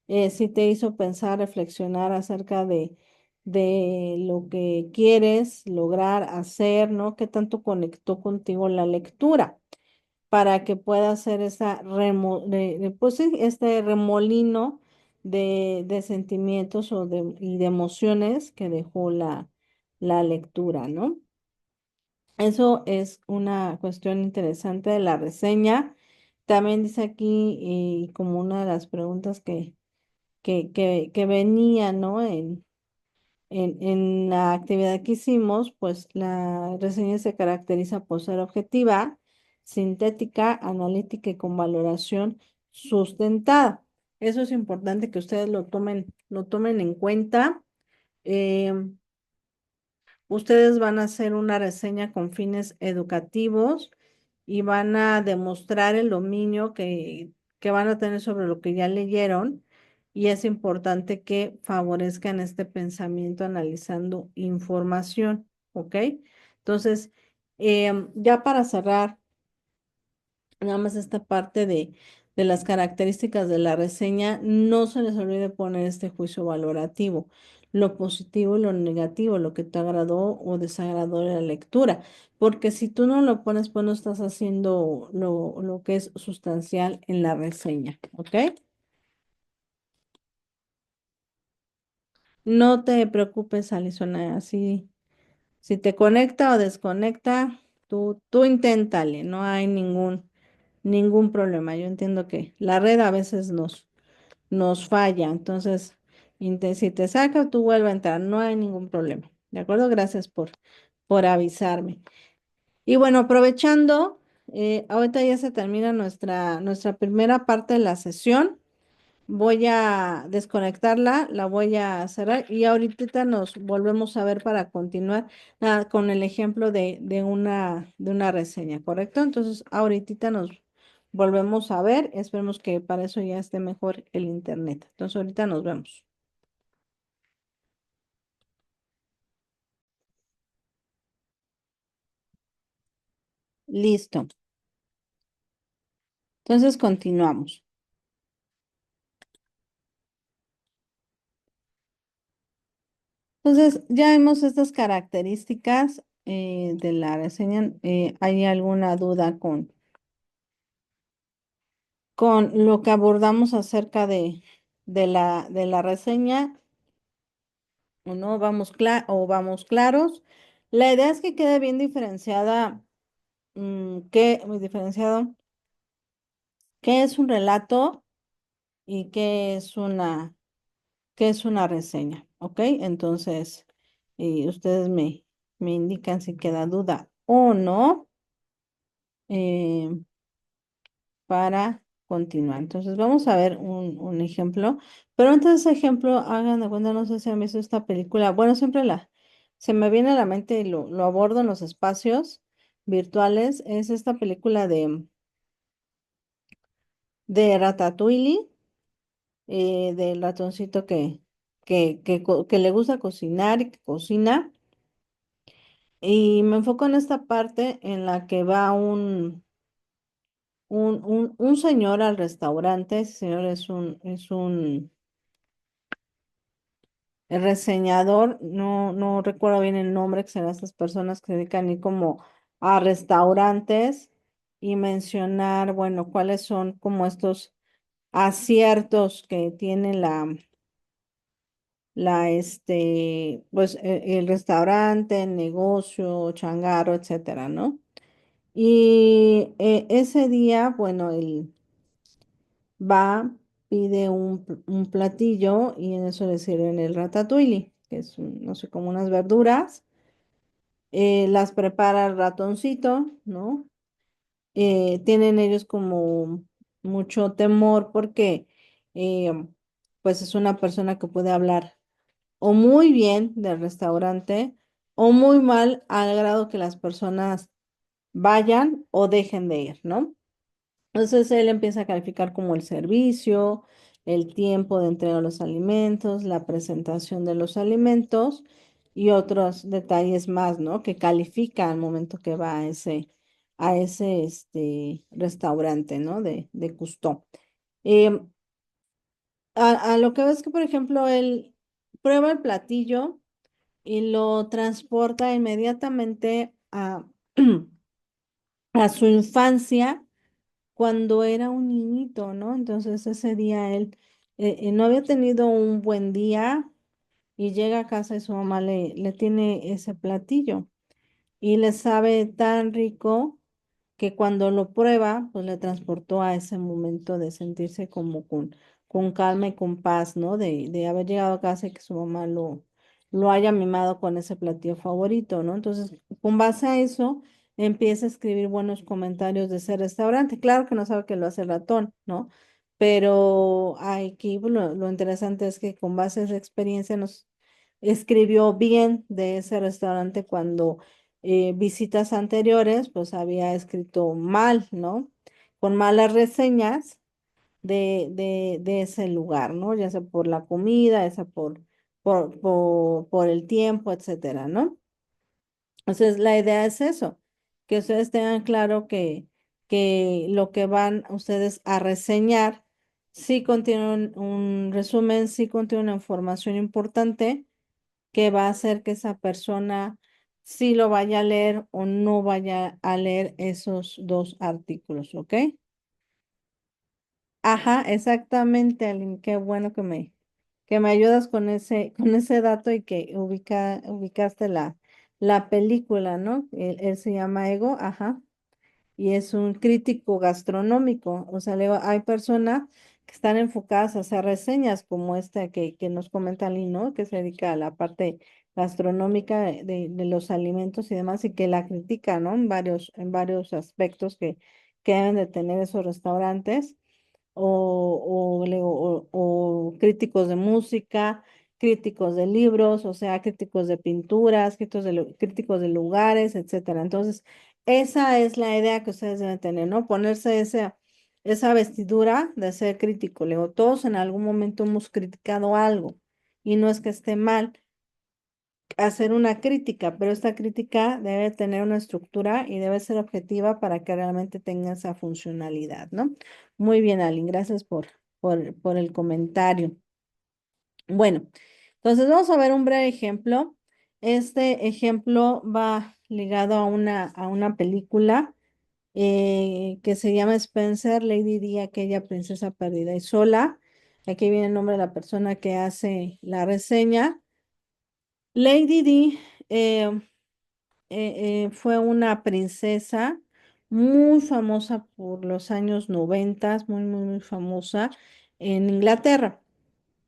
Si te hizo pensar, reflexionar acerca de lo que quieres lograr hacer, ¿no? ¿Qué tanto conectó contigo la lectura? Para que pueda hacer pues sí, este remolino de sentimientos y de emociones que dejó la lectura, ¿no? Eso es una cuestión interesante de la reseña. También dice aquí, como una de las preguntas que venía, ¿no? En la actividad que hicimos, pues la reseña se caracteriza por ser objetiva, sintética, analítica y con valoración sustentada. Eso es importante que ustedes lo tomen en cuenta. Em, Ustedes van a hacer una reseña con fines educativos y van a demostrar el dominio que van a tener sobre lo que ya leyeron. Y es importante que favorezcan este pensamiento analizando información, ¿ok? Entonces, ya para cerrar. Nada más esta parte de las características de la reseña, no se les olvide poner este juicio valorativo, lo positivo y lo negativo, lo que te agradó o desagradó de la lectura, porque si tú no lo pones, pues no estás haciendo lo que es sustancial en la reseña, ¿ok? No te preocupes, Alison, así, si te conecta o desconecta, tú inténtale, no hay ningún problema. Yo entiendo que la red a veces nos falla. Entonces, si te saca, tú vuelve a entrar, no hay ningún problema. ¿De acuerdo? Gracias por avisarme. Y bueno, aprovechando, ahorita ya se termina nuestra primera parte de la sesión. Voy a desconectarla, la voy a cerrar y ahorita nos volvemos a ver para continuar con el ejemplo de una reseña, ¿correcto? Entonces, ahorita nos volvemos a ver. Esperemos que para eso ya esté mejor el internet. Entonces, ahorita nos vemos. Listo. Entonces, continuamos. Entonces, ya vimos estas características. de la reseña. ¿Hay alguna duda con lo que abordamos acerca de la reseña? ¿O no? ¿Vamos claros? La idea es que quede bien diferenciada, muy diferenciado, qué es un relato y qué es una reseña, ¿ok? Entonces, ustedes me indican si queda duda o no, eh, para continuar. Entonces, vamos a ver un ejemplo, pero antes de ese ejemplo, hagan de cuenta, no sé si han visto esta película, bueno, se me viene a la mente y lo abordo en los espacios virtuales, es esta película de Ratatouille, del ratoncito que le gusta cocinar y que cocina. Y me enfoco en esta parte en la que va un señor al restaurante. Ese señor es un reseñador, no recuerdo bien el nombre, que serán estas personas que se dedican a ir como a restaurantes y mencionar, bueno, cuáles son como estos aciertos que tiene pues el restaurante, el negocio, changarro, etcétera, ¿no? Y ese día, bueno, él va, pide un platillo y en eso le sirven el ratatouille, que es, no sé, como unas verduras. Las prepara el ratoncito, ¿no? Tienen ellos como mucho temor porque, eh, pues es una persona que puede hablar o muy bien del restaurante o muy mal al grado que las personas vayan o dejen de ir, ¿no? Entonces él empieza a calificar como el servicio, el tiempo de entrega de los alimentos, la presentación de los alimentos y otros detalles más, ¿no? Que califica al momento que va a ese restaurante, ¿no? De Cousteau. Em, a lo que ves que, por ejemplo, él prueba el platillo y lo transporta inmediatamente a su infancia cuando era un niñito, ¿no? Entonces ese día él no había tenido un buen día y llega a casa y su mamá le tiene ese platillo y le sabe tan rico que cuando lo prueba, pues le transportó a ese momento de sentirse como con calma y con paz, ¿no? De haber llegado a casa y que su mamá lo haya mimado con ese platillo favorito, ¿no? Entonces, con base a eso, empieza a escribir buenos comentarios de ese restaurante. Claro que no sabe que lo hace el ratón, ¿no? Pero aquí pues, lo interesante es que con base a esa experiencia nos escribió bien de ese restaurante cuando visitas anteriores, pues había escrito mal, ¿no? Con malas reseñas de ese lugar, ¿no? Ya sea por la comida, ya sea por el tiempo, etcétera, ¿no? Entonces, la idea es eso, que ustedes tengan claro que lo que van ustedes a reseñar sí contiene un resumen, sí contiene una información importante que va a hacer que esa persona sí lo vaya a leer o no vaya a leer esos dos artículos, ¿ok? Ajá, exactamente, Aline, qué bueno que me ayudas con con ese dato y que ubicaste la película, ¿no? Él se llama Ego, ajá, y es un crítico gastronómico. O sea, hay personas que están enfocadas a hacer reseñas como esta que nos comenta Lee, ¿no? Que se dedica a la parte gastronómica de los alimentos y demás y que la critica, ¿no? En varios aspectos que deben de tener esos restaurantes o críticos de música, críticos de libros, o sea, críticos de pinturas, críticos de lugares, etcétera. Entonces, esa es la idea que ustedes deben tener, ¿no? Ponerse esa vestidura de ser crítico. Le digo, todos en algún momento hemos criticado algo y no es que esté mal hacer una crítica, pero esta crítica debe tener una estructura y debe ser objetiva para que realmente tenga esa funcionalidad, ¿no? Muy bien, Aline, gracias por el comentario. Bueno, entonces vamos a ver un breve ejemplo. Este ejemplo va ligado a una película que se llama Spencer, Lady Di, aquella princesa perdida y sola. Aquí viene el nombre de la persona que hace la reseña. Lady Di fue una princesa muy famosa por los años 90, muy famosa en Inglaterra.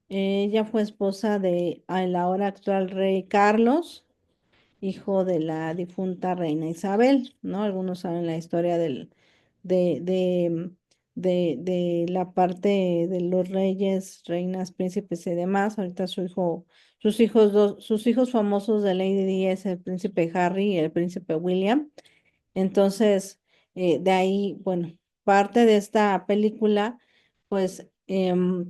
Ella fue esposa de el ahora actual rey Carlos, hijo de la difunta reina Isabel, ¿no? Algunos saben la historia de, de, de la parte de los reyes, reinas, príncipes y demás. Ahorita sus hijos famosos de Lady Di es el príncipe Harry y el príncipe William. Entonces, de ahí, bueno, parte de esta película, pues,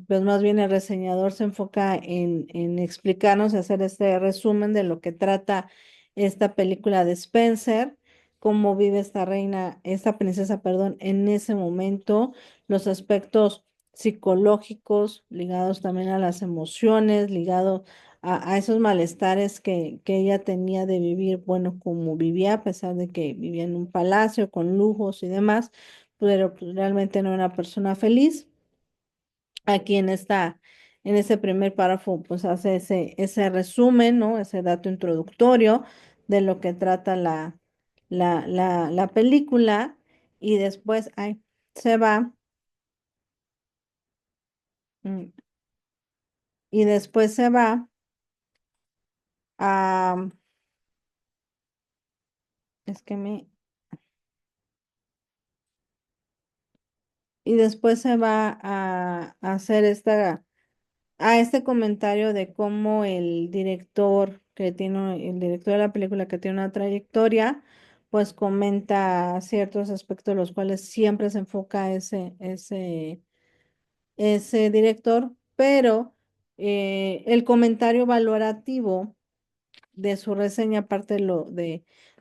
pues más bien el reseñador se enfoca en explicarnos y hacer este resumen de lo que trata esta película de Spencer, cómo vive esta reina, esta princesa, perdón, en ese momento, los aspectos psicológicos ligados también a las emociones, ligados a esos malestares que ella tenía de vivir, bueno, como vivía, a pesar de que vivía en un palacio con lujos y demás, pero pues, realmente no era una persona feliz. Aquí en ese primer párrafo, pues hace ese resumen, ¿no? Ese dato introductorio de lo que trata la película y después, ay, se va, mm, y después se va a, es que me, y después se va a hacer a este comentario de cómo el director de la película que tiene una trayectoria, pues comenta ciertos aspectos los cuales siempre se enfoca ese director, pero el comentario valorativo de su reseña, aparte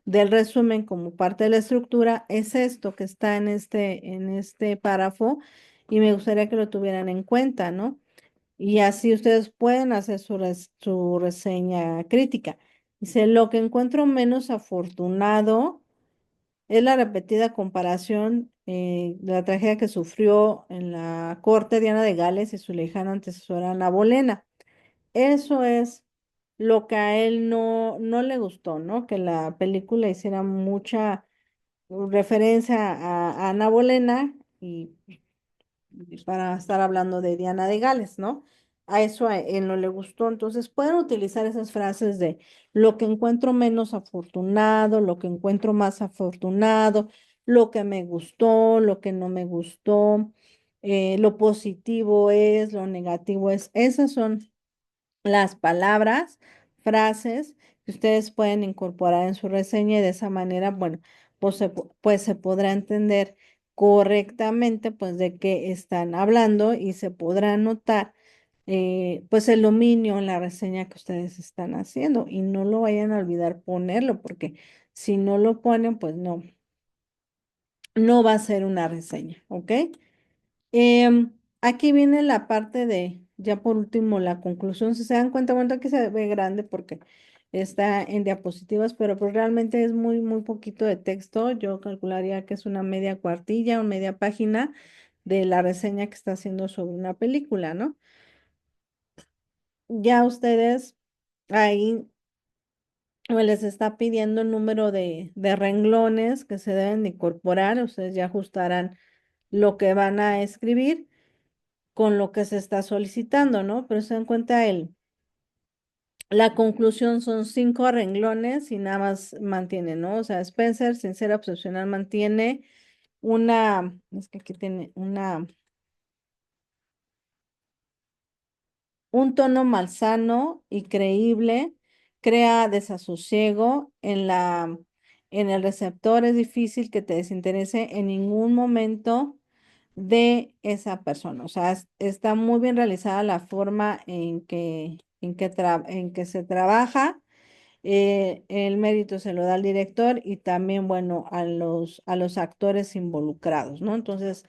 del resumen como parte de la estructura, es esto que está en este párrafo y me gustaría que lo tuvieran en cuenta, ¿no? Y así ustedes pueden hacer su reseña crítica. Dice, lo que encuentro menos afortunado es la repetida comparación de la tragedia que sufrió en la corte Diana de Gales y su lejana antecesora Ana Bolena. Eso es lo que a él no le gustó, ¿no? Que la película hiciera mucha referencia a Ana Bolena y para estar hablando de Diana de Gales, ¿no? A eso a él no le gustó. Entonces pueden utilizar esas frases de lo que encuentro menos afortunado, lo que encuentro más afortunado, lo que me gustó, lo que no me gustó, lo positivo es, lo negativo es. Esas son las palabras, frases que ustedes pueden incorporar en su reseña y de esa manera, bueno, pues se podrá entender correctamente pues de qué están hablando y se podrá notar pues el dominio en la reseña que ustedes están haciendo y no lo vayan a olvidar ponerlo porque si no lo ponen pues no va a ser una reseña, ¿ok? Aquí viene la parte de, ya por último, la conclusión. Si se dan cuenta, bueno, aquí se ve grande porque está en diapositivas, pero pues realmente es muy poquito de texto. Yo calcularía que es una media cuartilla o media página de la reseña que está haciendo sobre una película, ¿no? Ya ustedes ahí les está pidiendo el número de renglones que se deben de incorporar. Ustedes ya ajustarán lo que van a escribir con lo que se está solicitando, ¿no? Pero se dan cuenta la conclusión son 5 renglones y nada más mantiene, ¿no? O sea, Spencer, sincera, obsesional, mantiene es que aquí tiene un tono malsano y creíble, crea desasosiego en el receptor, es difícil que te desinterese en ningún momento de esa persona. O sea, está muy bien realizada la forma en que se trabaja. El mérito se lo da al director y también, bueno, a los actores involucrados, ¿no? Entonces,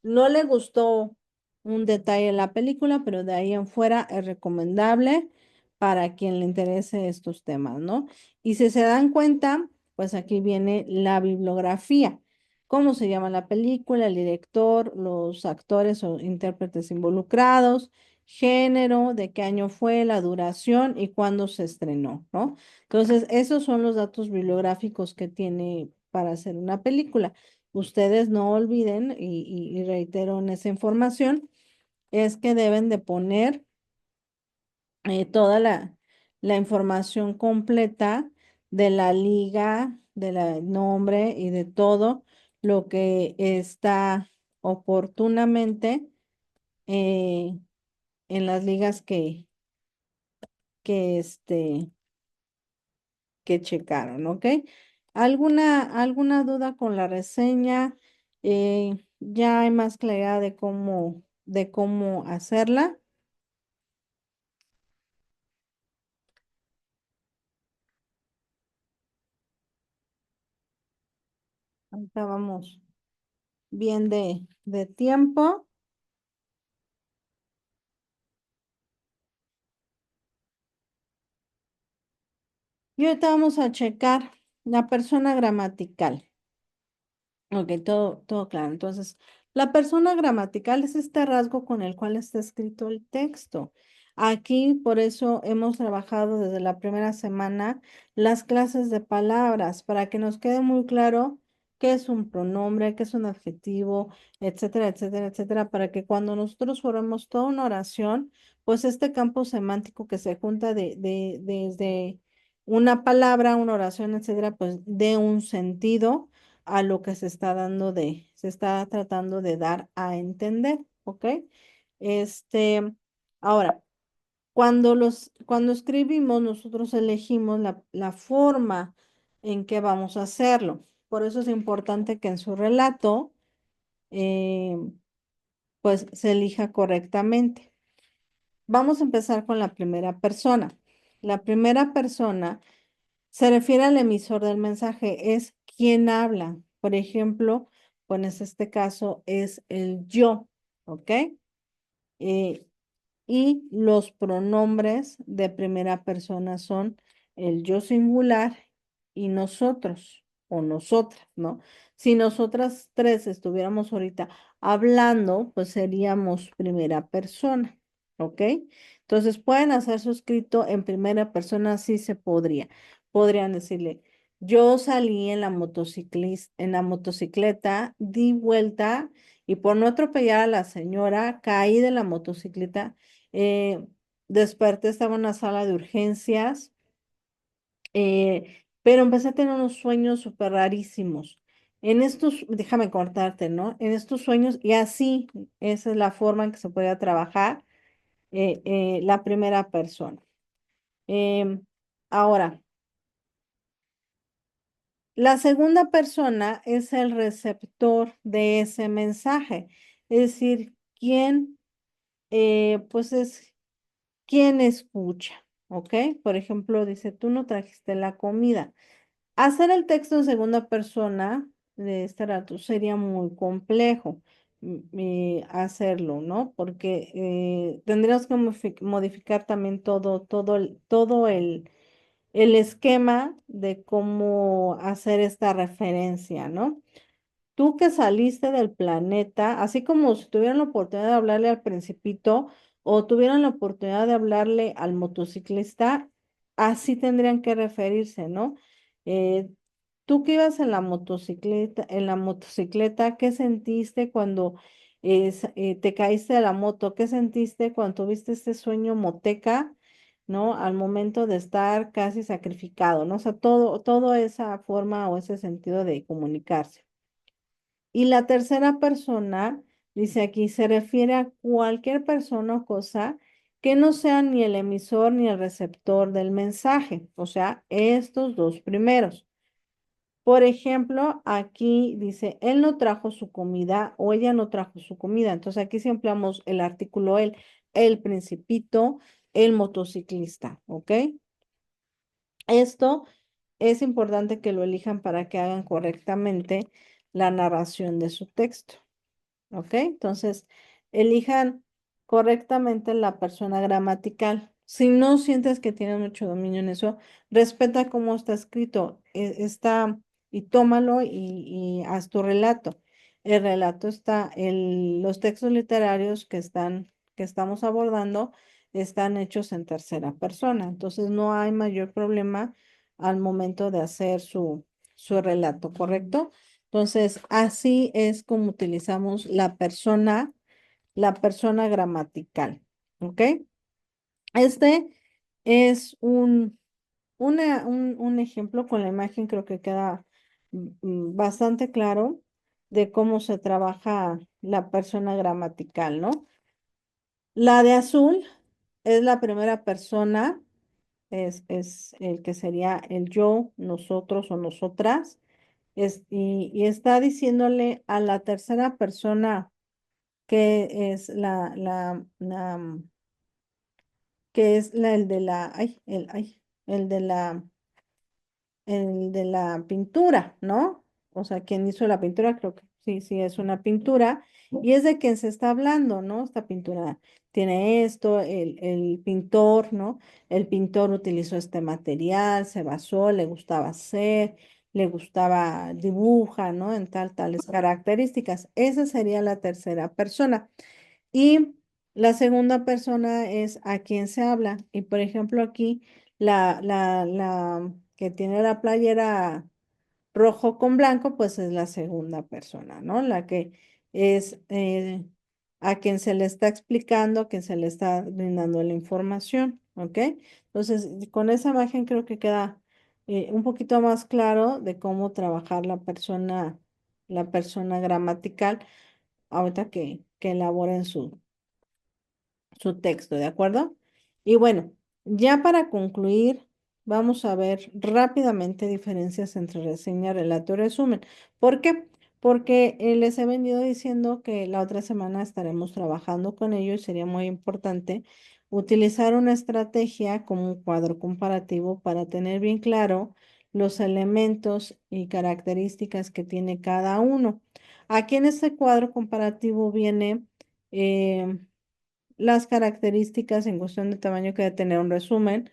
no le gustó un detalle en la película, pero de ahí en fuera es recomendable para quien le interese estos temas, ¿no? Y si se dan cuenta, pues aquí viene la bibliografía. ¿Cómo se llama la película, el director, los actores o intérpretes involucrados, género, de qué año fue, la duración y cuándo se estrenó, ¿no? Entonces, esos son los datos bibliográficos que tiene para hacer una película. Ustedes no olviden, y reitero en esa información, es que deben de poner toda la información completa de la liga, del nombre y de todo lo que está oportunamente eh, en las ligas que, este, que checaron, ¿ok? ¿Alguna duda con la reseña? Ya hay más claridad de cómo hacerla. Ahorita vamos bien de tiempo. Y ahorita vamos a checar la persona gramatical. Ok, todo claro. Entonces, la persona gramatical es este rasgo con el cual está escrito el texto. Aquí, por eso hemos trabajado desde la primera semana las clases de palabras, para que nos quede muy claro qué es un pronombre, qué es un adjetivo, etcétera, etcétera, etcétera, para que cuando nosotros formemos toda una oración, pues este campo semántico que se junta desde una palabra, una oración, etcétera, pues dé un sentido a lo que se está tratando de dar a entender, ¿ok? Este, ahora, cuando escribimos, nosotros elegimos la forma en que vamos a hacerlo. Por eso es importante que en su relato, eh, pues, se elija correctamente. Vamos a empezar con la primera persona. La primera persona se refiere al emisor del mensaje, es quien habla. Por ejemplo, pues en este caso es el yo, ¿ok? Eh, y los pronombres de primera persona son el yo singular y nosotros o nosotras, ¿no? Si nosotras tres estuviéramos ahorita hablando, pues seríamos primera persona, ¿ok? Entonces pueden hacer su escrito en primera persona, sí se podría. Podrían decirle, yo salí en la motocicleta, di vuelta y por no atropellar a la señora, caí de la motocicleta, eh, desperté, estaba en una sala de urgencias, pero empecé a tener unos sueños súper rarísimos. Déjame cortarte, ¿no? En estos sueños, y así, esa es la forma en que se puede trabajar la primera persona. Em, Ahora, la segunda persona es el receptor de ese mensaje, es decir, pues es quien escucha, ¿ok? Por ejemplo, dice, tú no trajiste la comida. Hacer el texto en segunda persona de este rato sería muy complejo hacerlo, ¿no? Porque tendríamos que modificar también todo el esquema de cómo hacer esta referencia, ¿no? Tú que saliste del planeta, así como si tuvieran la oportunidad de hablarle al principito o tuvieran la oportunidad de hablarle al motociclista, así tendrían que referirse, ¿no? Eh, Tú que ibas en la motocicleta, ¿qué sentiste cuando te caíste de la moto? ¿Qué sentiste cuando tuviste este sueño moteca, ¿no? Al momento de estar casi sacrificado, ¿no? O sea, todo esa forma o ese sentido de comunicarse. Y la tercera persona, dice aquí, se refiere a cualquier persona o cosa que no sea ni el emisor ni el receptor del mensaje, o sea, estos dos primeros. Por ejemplo, aquí dice, él no trajo su comida o ella no trajo su comida. Entonces aquí sí empleamos el artículo él, el principito, el motociclista, ¿ok? Esto es importante que lo elijan para que hagan correctamente la narración de su texto. ¿Ok? Entonces, elijan correctamente la persona gramatical. Si no sientes que tienes mucho dominio en eso, respeta cómo está escrito, está y tómalo y haz tu relato. El relato está, los textos literarios que estamos abordando están hechos en tercera persona, entonces no hay mayor problema al momento de hacer su relato, ¿correcto? Entonces, así es como utilizamos la persona gramatical, ¿ok? Este es un ejemplo con la imagen, creo que queda bastante claro de cómo se trabaja la persona gramatical, ¿no? La de azul es la primera persona, es el que sería el yo, nosotros o nosotras, y está diciéndole a la tercera persona que es el de la, el de la pintura, ¿no? O sea, quien hizo la pintura, creo que sí, sí, es una pintura, y es de quien se está hablando, ¿no? Esta pintura tiene esto, el pintor, ¿no? El pintor utilizó este material, se basó, le gustaba hacer, le gustaba, dibuja, ¿no? En tales características. Esa sería la tercera persona. Y la segunda persona es a quien se habla. Y por ejemplo, aquí la que tiene la playera rojo con blanco, pues es la segunda persona, ¿no? La que es a quien se le está explicando, a quien se le está brindando la información, ¿ok? Entonces, con esa imagen creo que queda un poquito más claro de cómo trabajar la persona gramatical, ahorita que elaboren su texto, ¿de acuerdo? Y bueno, ya para concluir, vamos a ver rápidamente diferencias entre reseña, relato y resumen. ¿Por qué? Porque les he venido diciendo que la otra semana estaremos trabajando con ello y sería muy importante utilizar una estrategia como un cuadro comparativo para tener bien claro los elementos y características que tiene cada uno. Aquí en este cuadro comparativo viene las características en cuestión de tamaño que debe tener un resumen,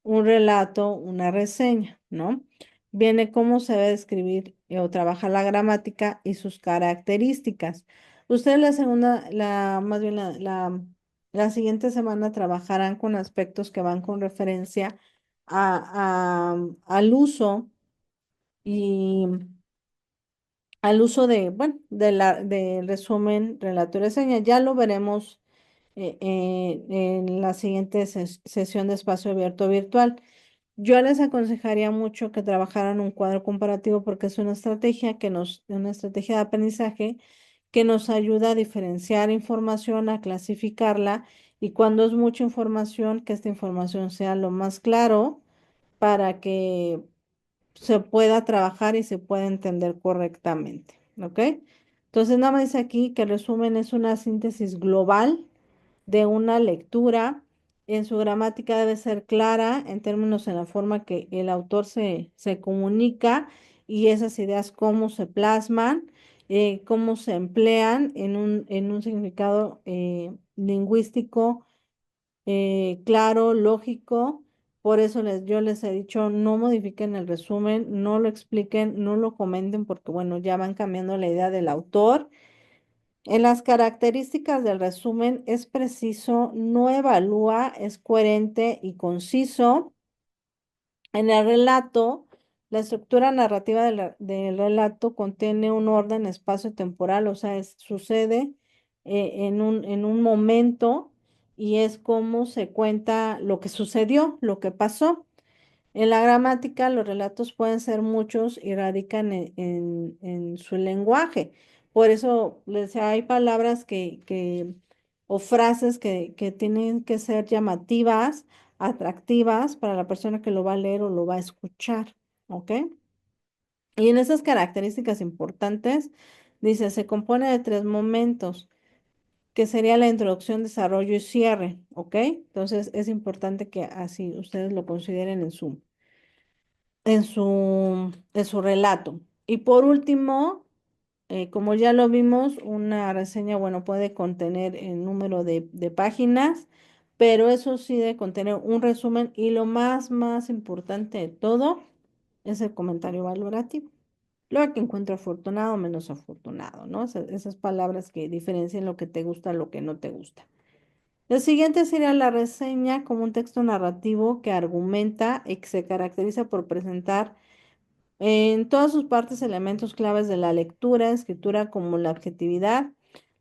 un relato, una reseña, ¿no? Viene cómo se debe escribir o trabajar la gramática y sus características. Ustedes la segunda, más bien la siguiente semana trabajarán con aspectos que van con referencia al uso y al uso de, bueno, del resumen, relato y reseña. Ya lo veremos en la siguiente sesión de espacio abierto virtual. Yo les aconsejaría mucho que trabajaran un cuadro comparativo porque es una estrategia de aprendizaje que nos ayuda a diferenciar información, a clasificarla y cuando es mucha información, que esta información sea lo más claro para que se pueda trabajar y se pueda entender correctamente, ¿ok? Entonces, nada más dice aquí que el resumen es una síntesis global de una lectura. En su gramática debe ser clara en términos en la forma que el autor se comunica y esas ideas cómo se plasman, cómo se emplean en un significado lingüístico claro, lógico. Por eso yo les he dicho, no modifiquen el resumen, no lo expliquen, no lo comenten, porque bueno, ya van cambiando la idea del autor. En las características del resumen es preciso, no evalúa, es coherente y conciso. En el relato, la estructura narrativa del relato contiene un orden espacio-temporal, o sea, sucede en un momento y es como se cuenta lo que sucedió, lo que pasó. En la gramática, los relatos pueden ser muchos y radican en su lenguaje. Por eso les decía, hay palabras o frases que tienen que ser llamativas, atractivas para la persona que lo va a leer o lo va a escuchar. ¿Ok? Y en esas características importantes, dice, se compone de tres momentos, que sería la introducción, desarrollo y cierre. ¿Ok? Entonces es importante que así ustedes lo consideren en su relato. Y por último, como ya lo vimos, una reseña, bueno, puede contener el número de páginas, pero eso sí debe contener un resumen y lo más importante de todo es el comentario valorativo. Luego que encuentro afortunado o menos afortunado, ¿no? Esas palabras que diferencian lo que te gusta, lo que no te gusta. El siguiente sería la reseña como un texto narrativo que argumenta y que se caracteriza por presentar en todas sus partes elementos claves de la lectura, escritura como la objetividad,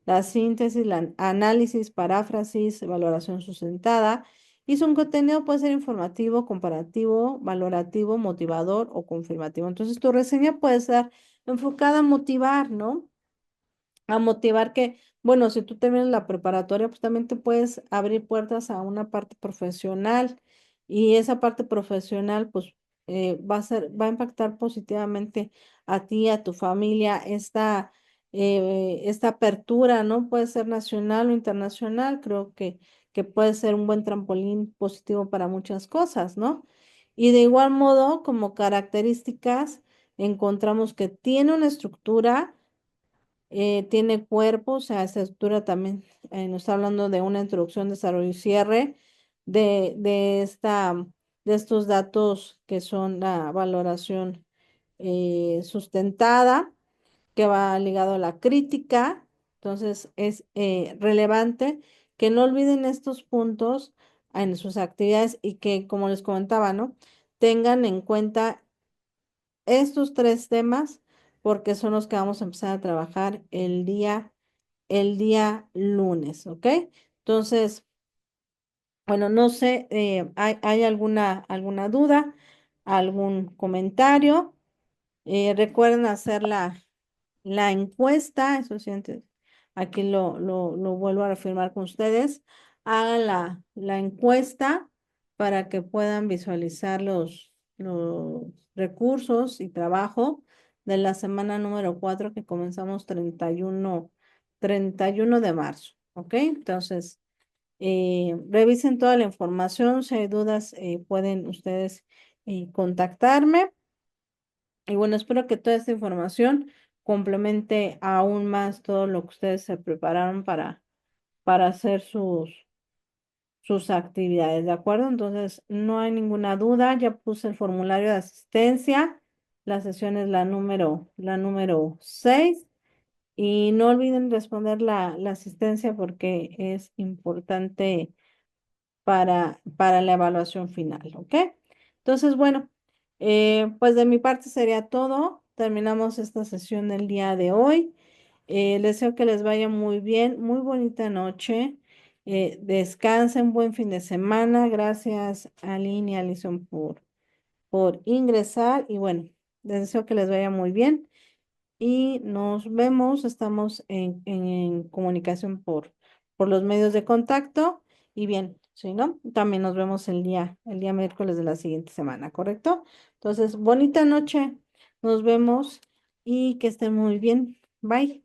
la síntesis, la análisis, paráfrasis, valoración sustentada. Y su contenido puede ser informativo, comparativo, valorativo, motivador o confirmativo. Entonces, tu reseña puede ser enfocada a motivar, ¿no? A motivar que, bueno, si tú terminas la preparatoria, pues también te puedes abrir puertas a una parte profesional y esa parte profesional, pues va a impactar positivamente a ti, a tu familia, esta apertura, ¿no? Puede ser nacional o internacional, creo que puede ser un buen trampolín positivo para muchas cosas, ¿no? Y de igual modo, como características, encontramos que tiene una estructura, tiene cuerpo, o sea, esta estructura también nos está hablando de una introducción, desarrollo y cierre de estos datos que son la valoración sustentada, que va ligado a la crítica. Entonces, es relevante que no olviden estos puntos en sus actividades y que, como les comentaba, ¿no? Tengan en cuenta estos tres temas porque son los que vamos a empezar a trabajar el día lunes, ¿ok? Entonces, bueno, no sé, ¿hay alguna duda, algún comentario? Recuerden hacer la encuesta, eso sí, aquí lo vuelvo a reafirmar con ustedes. Hagan la encuesta para que puedan visualizar los recursos y trabajo de la semana número 4 que comenzamos 31 de marzo. ¿Ok? Entonces, revisen toda la información. Si hay dudas, pueden ustedes contactarme. Y bueno, espero que toda esta información complemente aún más todo lo que ustedes se prepararon para hacer sus actividades, ¿de acuerdo? Entonces, no hay ninguna duda, ya puse el formulario de asistencia, la sesión es la número 6 y no olviden responder la asistencia porque es importante para la evaluación final, ¿ok? Entonces, bueno, pues de mi parte sería todo. Terminamos esta sesión del día de hoy. Deseo que les vaya muy bien, muy bonita noche. Descansen, buen fin de semana. Gracias, Aline y Alison, por ingresar. Y bueno, les deseo que les vaya muy bien y nos vemos, estamos en comunicación por los medios de contacto y bien, si no, también nos vemos el día miércoles de la siguiente semana, ¿correcto? Entonces, bonita noche, nos vemos y que estén muy bien. Bye.